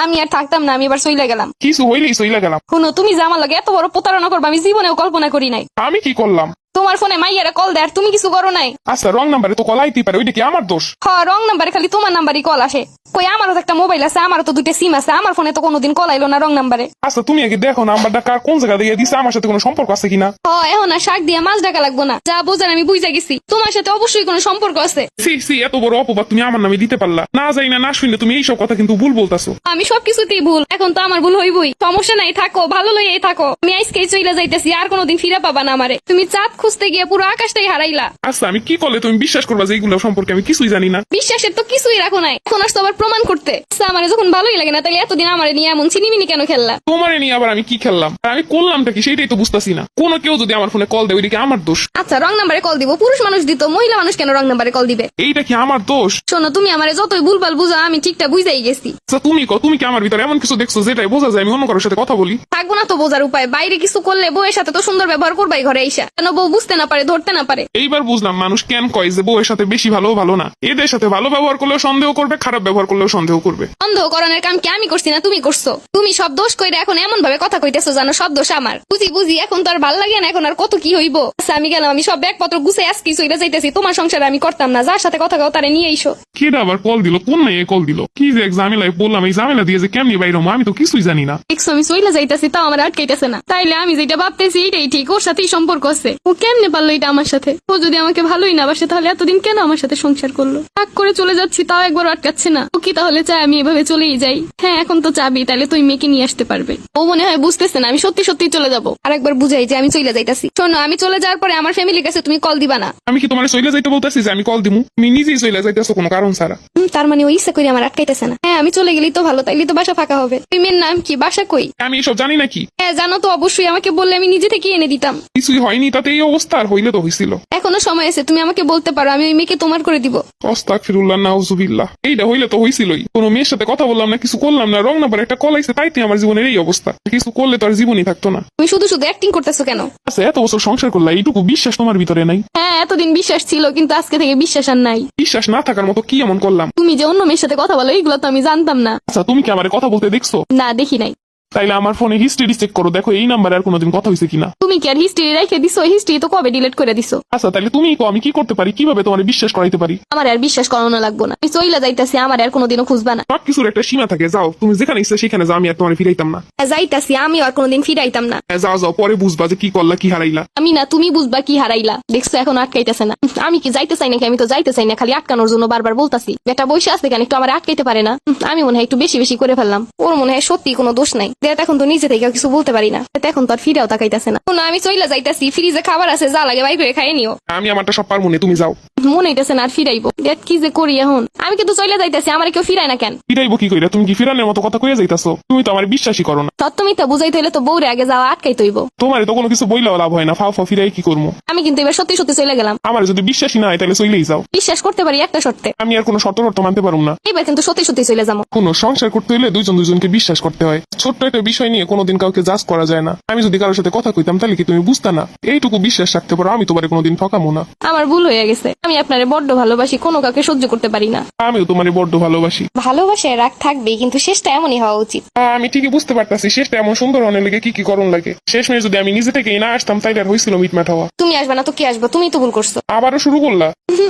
আমি আর থাকতাম না, আমি এবার চইলা গেলাম। কিছু হইলেই চইলা গেলাম। শুনো, তুমি যে আমার লাগে এত বড় প্রতারণা করবে আমি জীবনেও কল্পনা করি নাই। আমি কি করলাম? তোমার ফোনে মাইয়ারে কল দেয় আর তুমি কিছু করো নাই। আচ্ছা, রং নাম্বারে তো কল আইতেই পারে, ওইটা কি আমার দোষ? রং নাম্বারে খালি তোমার নাম্বারই কল আসে। কই আমারও তো একটা মোবাইল আছে, আমারও তো 2টা সিম আছে, আমার ফোনে তো কোনোদিন কল আইলো না রং নাম্বারে। আচ্ছা, তুমি আগে দেখো নাম্বারটা কার কোন জায়গা দিয়ে দিছে, আমার সাথে কোনো সম্পর্ক আছে কিনা। এখন আর শাক দিয়ে মাছ ডাকা লাগবো না, যা বোঝার আমি বুঝা গেছি। তোমার সাথে অবশ্যই কোনো সম্পর্ক আছে। সি এত বড় অপবাদ তুমি আমার নামে দিতে পারলা? না যাই না শুনলে তুমি এইসব কথা কিন্তু ভুল বলতাছো। আমি সবকিছুতেই ভুল, এখন তো আমার ভুল হইবই। সমস্যা নাই, থাকো ভালো লইয়াই থাকো। আমি আজকেই চইলা যাইতেছি, আর কোনোদিন ফিরে পাবা না আমারে। তুমি চাঁদ খুঁজতে গিয়ে পুরো আকাশটাই হারাইলা। আচ্ছা, আমি কি করলে তুমি বিশ্বাস করবা যে এইগুলো সম্পর্কে আমি কিছুই জানি না? বিশ্বাসের তো কিছুই রাখো নাই, এখন আসতো আবার প্রমাণ করতে। আমারে যখন ভালোই লাগে না, তাহলে এতদিন আমারে নিয়ে এমন চিনিমিনি কেন খেললা? তোমারে নিয়ে আবার আমি কি খেললাম? আর আমি করলামটা কি সেটাই তো বুঝতাছি না। কোনো কেউ যদি আমার ফোনে কল দেয় ওইটা কি আমার দোষ? আচ্ছা, রং নাম্বারে কল দিব, পুরুষ মানুষ দিত, মহিলা মানুষ কেন রং নাম্বারে কল দিবে? এইটা কি আমার দোষ? শোনো, তুমি আমারে যতই ভুলভাল বুঝা, আমি ঠিকটা বুঝাই গেছি। আচ্ছা, তুমি কি আমার ভিতরে এমন কিছু দেখছো যেটাই বোঝা যায় আমি অন্য কারোর সাথে কথা বলি? থাকবো না তো বোঝার উপায়। বাইরে কিছু করলে বউয়ের সাথে তো সুন্দর ব্যবহার করবাই ঘরে আইসা, কেন বউ বুঝতে না পারে, ধরতে না পারে? এইবার বুঝলাম মানুষ কেন কয় যে বউয়ের সাথে বেশি ভালো না। এদের সাথে ভালো ব্যবহার করলেও সন্দেহ করবে, খারাপ ব্যবহার করলেও সন্দেহ করবে। সন্দেহ করানোর কাম কি আমি করছি না তুমি করছো? তুমি সব দোষ কইরা এখন এমন ভাবে কথা কইতেছো জানো সব দোষ আমার। বুঝি এখন তো আর ভাল লাগে না, এখন আর কত কি হইব। আচ্ছা, আমি গেলাম, আমি সব ব্যাগপত্র গুছে আজকে চইলা যাইতেছি। তোমার সংসারে আমি করতাম না, যার সাথে কথা কও তারে নিয়ে আইসো। কেডা আবার কল দিল? কোন মেয়ে কল দিল? কি যে এক ঝামেলায় পড়লাম, এই ঝামেলা দিয়ে যে কেমনি বাইরে হবো আমি তো কিছুই জানি না। দেখছো আমি চইলা যাইতেছি, তাও আমার আটকাইতেছে না। তাইলে আমি যেটা ভাবতেছি এটাই ঠিক, ওর সাথেই সম্পর্ক আছে। ও কেমনে পারলো এটা আমার সাথে? ও যদি আমাকে ভালোই না বাসে, তাহলে এতদিন কেন আমার সাথে সংসার করলো? রাগ করে চলে যাচ্ছি, তাও একবার আটকাচ্ছে না। ও কি তাহলে চাই আমি এভাবে চলেই যাই? হ্যাঁ, এখন তো চাবি, তাহলে তুই মেয়েকে নিয়ে আসতে পারবে। ও মনে হয় বুঝতেছে না, আমি সত্যি সত্যি চলে যাবো। আর একবার বুঝাই যে আমি চলে যাইতাছি। শোনো, আমি চলে যাওয়ার পরে আমার ফ্যামিলির কাছে তুমি কল দিবা না। আমি কি তোমার চলে যাইতে বলতেছি যে আমি কল দিমু? তুমি নিজেই চলে যাইতেছো কোনো কারণ ছাড়া। তার মানে ওই ইচ্ছা করে আমার আটকাইতেছে না। হ্যাঁ, আমি চলে গেলেই তো ভালো, তাইলে তো বাসা ফাঁকা হবে। তুই মেয়ের নাম কি, বাসা কই? আমি এসব জানি নাকি? হ্যাঁ জানো তো, অবশ্যই আমাকে বললে আমি নিজে থেকে এনে দিতাম। কিছুই হয়নি, তাতে এই অবস্থা। আর হইলে তো হইছিল। এখনো সময় আছে, তুমি আমাকে বলতে পারো, আমি ওই মেয়েকে তোমার করে দিব। আস্তাগফিরুল্লাহ, নাউজুবিল্লাহ। এইটা হইলে তো হইছিলই। কোনো মেয়ের সাথে কথা বললাম না, কিছু করলাম না, রং নাম্বার একটা কল আইছে, তাইতে আমার জীবনের এই অবস্থা। কিছু করলে তো আর জীবনই থাকতো না। তুমি শুধু শুধু অ্যাক্টিং করতেছো কেন? আচ্ছা, এত বছর সংসার করলা, এইটুকু বিশ্বাস তোমার ভিতরে নাই? হ্যাঁ, এতদিন বিশ্বাস ছিল, কিন্তু আজকে থেকে বিশ্বাস আর নাই। বিশ্বাস না থাকার মতো কি এমন করলাম? তুমি যে অন্য মেয়ের সাথে কথা বলো, এগুলো তো আমি জানতাম না। আচ্ছা, তুমি কি আমার কথা বলতে দেখছো? না, দেখি নাই। তাইলে আমার ফোনে হিস্ট্রি চেক করো, দেখো এই নাম্বারে আর কোনোদিন কথা হয়েছে কিনা। তুমি কি আর হিস্ট্রি রেখে দিছো? হিস্ট্রি তো কবে ডিলিট করে দিছো। আচ্ছা, তাহলে তুমি কো আমি কি করতে পারি, কিভাবে তোমার বিশ্বাস করাইতে পারি? আমার আর বিশ্বাস করানো লাগবো না, আমি চইলা যাইতাছি, আমার আর কোনোদিনও খুঁজবা না। সব কিছুর একটা সীমা থাকে, যাও তুমি যেখানে ইচ্ছা সেখানে যাও, আমি আর তোমার ফিরাইতাম না। যাইতাছি, আমি আর কোনোদিন ফিরাইতাম না। যাও পরে বুঝবা যে কি করলা, কি হারাইলা। আমি না, তুমি বুঝবা কি হারাইলা। দেখছো এখন আটকাইতেছে না। আমি কি যাইতে চাই নাকি? আমি তো যাইতে চাই না, খালি আটকানোর জন্য বারবার বলতাছি। বেটা বসে আসতে কেন, একটু আমার আটকাইতে পারে না? আমি মনে হয় একটু বেশি বেশি করে ফেললাম। ওর মনে হয় সত্যি কোনো দোষ নাই। দেখ এখন তো নিজে থেকে কিছু বলতে পারি না, এখন তো আর ফিরেও তাকাইতেছে না। না, আমি চইলা যাইতাছি, ফ্রিজে খাবার আছে, যা লাগে বাইর করে খাইয়ে নিও। আমি আমারটা সব পারবো না, তুমি যাও। মনে হইতেছে না আর ফিরাইবো। দেখ কি যে করি এখন। আমি কিন্তু চইলা যাইতাছি, আমার কেউ ফিরায় না কেন? ফিরাইবো কি কইরা? তুমি কি ফিরানোর মতো কথা কইয়া যাইতাছো? তুমি তো আমার বিশ্বাসই করো না। তুমি তো বুঝাইতে হইলে তো বউরে আগে যাওয়া আটকাই তৈব। তোমার তো কোনো কিছু বইলেও লাভ হয় না, ফাও ফিরাই কি করবো? আমি কিন্তু এবার সত্যি সত্যি চলে গেলাম। আমার যদি বিশ্বাসই না হয় তাহলে চলেই যাও। বিশ্বাস করতে পারি একটা শর্তে। আমি আর কোনো শর্ত মানতে পারবো না। এবার কিন্তু সত্যি সত্যি চলে যাবো। কোনো সংসার করতে হলে দুজনকে বিশ্বাস করতে হয়। ছোট্ট একটা বিষয় নিয়ে কোনোদিন কাউকে জাজ করা যায় না। আমি যদি কারোর সাথে কথা কইতাম তাহলে কি তুমি বুঝতা না? এইটুকু বিশ্বাস রাখতে পারো, আমি তোমারে কোনোদিন ঠকামো না। আমার ভুল হয়ে গেছে, আমি আপনারে বড্ড ভালোবাসি, কোনো কাউকে সহ্য করতে পারি না। আমিও তোমারে বড্ড ভালোবাসি। ভালোবাসায় রাগ থাকবেই, কিন্তু শেষটা এমনই হওয়া উচিত। আমি ঠিকই বুঝতে পারতাছি শেষটা এমন সুন্দর অনেক লেগে কি করণ লাগে। শেষমেশ যদি আমি নিজে থেকেই না আসতাম তাইলে আর হয়েছিল মিটমাট হওয়া। তুমি আসবে না তো কি আসবো? তুমি তো ভুল করছো। আবারও শুরু করলা?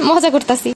মজা করতাছি।